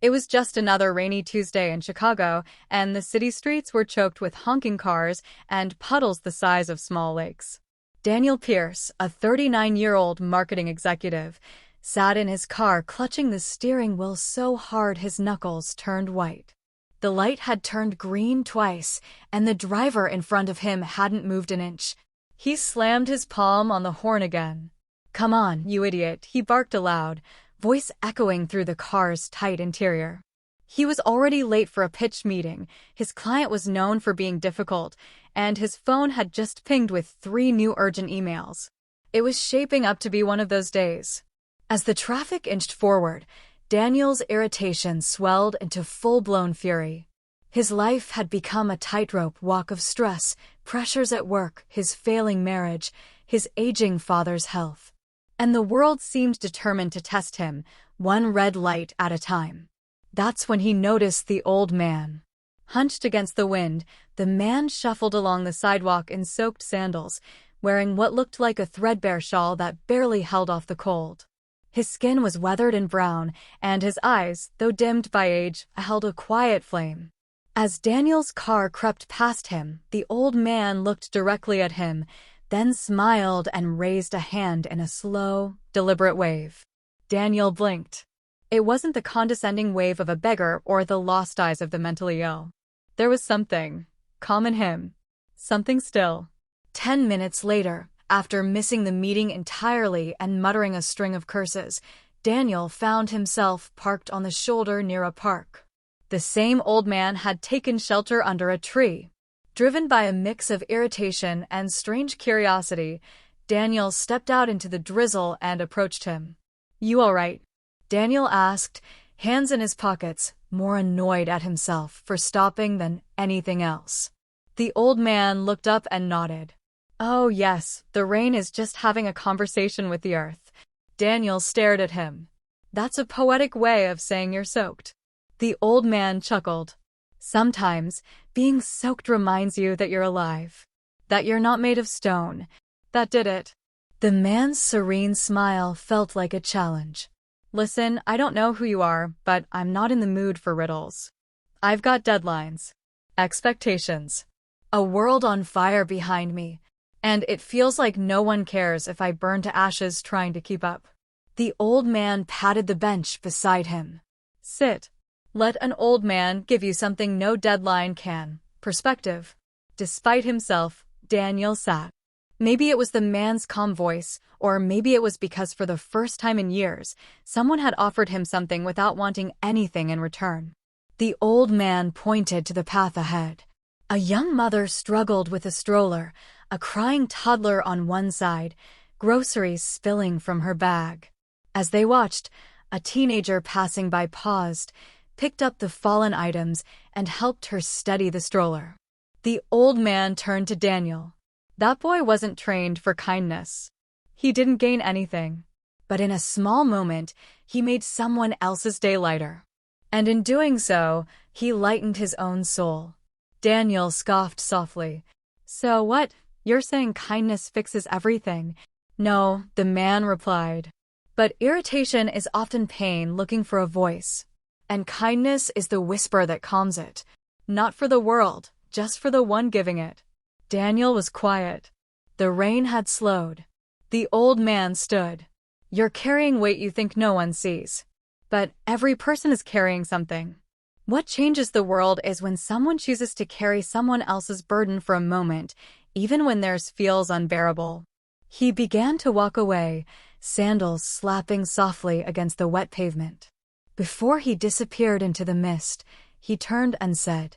It was just another rainy Tuesday in Chicago, and the city streets were choked with honking cars and puddles the size of small lakes. Daniel Pierce, a 39-year-old marketing executive, sat in his car clutching the steering wheel so hard his knuckles turned white. The light had turned green twice, and the driver in front of him hadn't moved an inch. He slammed his palm on the horn again. "Come on, you idiot," he barked aloud, voice echoing through the car's tight interior. He was already late for a pitch meeting, his client was known for being difficult, and his phone had just pinged with 3 new urgent emails. It was shaping up to be one of those days. As the traffic inched forward, Daniel's irritation swelled into full-blown fury. His life had become a tightrope walk of stress, pressures at work, his failing marriage, his aging father's health. And the world seemed determined to test him, one red light at a time. That's when he noticed the old man. Hunched against the wind, the man shuffled along the sidewalk in soaked sandals, wearing what looked like a threadbare shawl that barely held off the cold. His skin was weathered and brown, and his eyes, though dimmed by age, held a quiet flame. As Daniel's car crept past him, the old man looked directly at him, then smiled and raised a hand in a slow, deliberate wave. Daniel blinked. It wasn't the condescending wave of a beggar or the lost eyes of the mentally ill. There was something calm in him. Something still. 10 minutes later, after missing the meeting entirely and muttering a string of curses, Daniel found himself parked on the shoulder near a park. The same old man had taken shelter under a tree. Driven by a mix of irritation and strange curiosity, Daniel stepped out into the drizzle and approached him. "You all right?" Daniel asked, hands in his pockets, more annoyed at himself for stopping than anything else. The old man looked up and nodded. "Oh yes, the rain is just having a conversation with the earth." Daniel stared at him. "That's a poetic way of saying you're soaked." The old man chuckled. "Sometimes, being soaked reminds you that you're alive. That you're not made of stone. That did it." The man's serene smile felt like a challenge. "Listen, I don't know who you are, but I'm not in the mood for riddles. I've got deadlines. Expectations. A world on fire behind me. And it feels like no one cares if I burn to ashes trying to keep up." The old man patted the bench beside him. "Sit. Let an old man give you something no deadline can. Perspective." Despite himself, Daniel sat. Maybe it was the man's calm voice, or maybe it was because for the first time in years, someone had offered him something without wanting anything in return. The old man pointed to the path ahead. A young mother struggled with a stroller, a crying toddler on one side, groceries spilling from her bag. As they watched, a teenager passing by paused, picked up the fallen items, and helped her steady the stroller. The old man turned to Daniel. That boy wasn't trained for kindness. He didn't gain anything. But in a small moment, he made someone else's day lighter. And in doing so, he lightened his own soul. Daniel scoffed softly. "So what? You're saying kindness fixes everything?" "No," the man replied. "But irritation is often pain looking for a voice. And kindness is the whisper that calms it. Not for the world, just for the one giving it." Daniel was quiet. The rain had slowed. The old man stood. "You're carrying weight you think no one sees. But every person is carrying something. What changes the world is when someone chooses to carry someone else's burden for a moment, even when theirs feels unbearable." He began to walk away, sandals slapping softly against the wet pavement. Before he disappeared into the mist, he turned and said,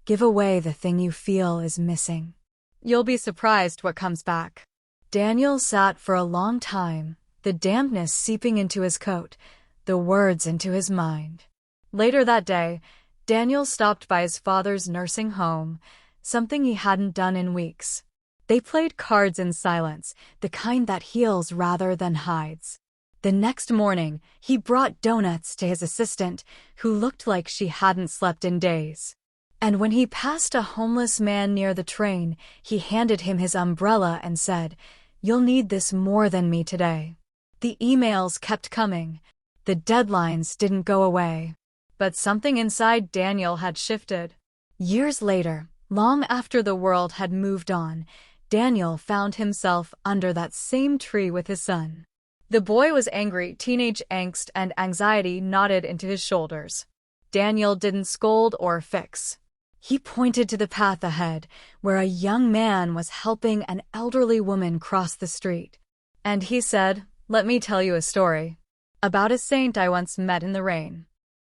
"Give away the thing you feel is missing. You'll be surprised what comes back." Daniel sat for a long time, the dampness seeping into his coat, the words into his mind. Later that day, Daniel stopped by his father's nursing home, something he hadn't done in weeks. They played cards in silence, the kind that heals rather than hides. The next morning, he brought donuts to his assistant, who looked like she hadn't slept in days. And when he passed a homeless man near the train, he handed him his umbrella and said, "You'll need this more than me today." The emails kept coming. The deadlines didn't go away. But something inside Daniel had shifted. Years later, long after the world had moved on, Daniel found himself under that same tree with his son. The boy was angry, teenage angst and anxiety knotted into his shoulders. Daniel didn't scold or fix. He pointed to the path ahead, where a young man was helping an elderly woman cross the street. And he said, "Let me tell you a story about a saint I once met in the rain.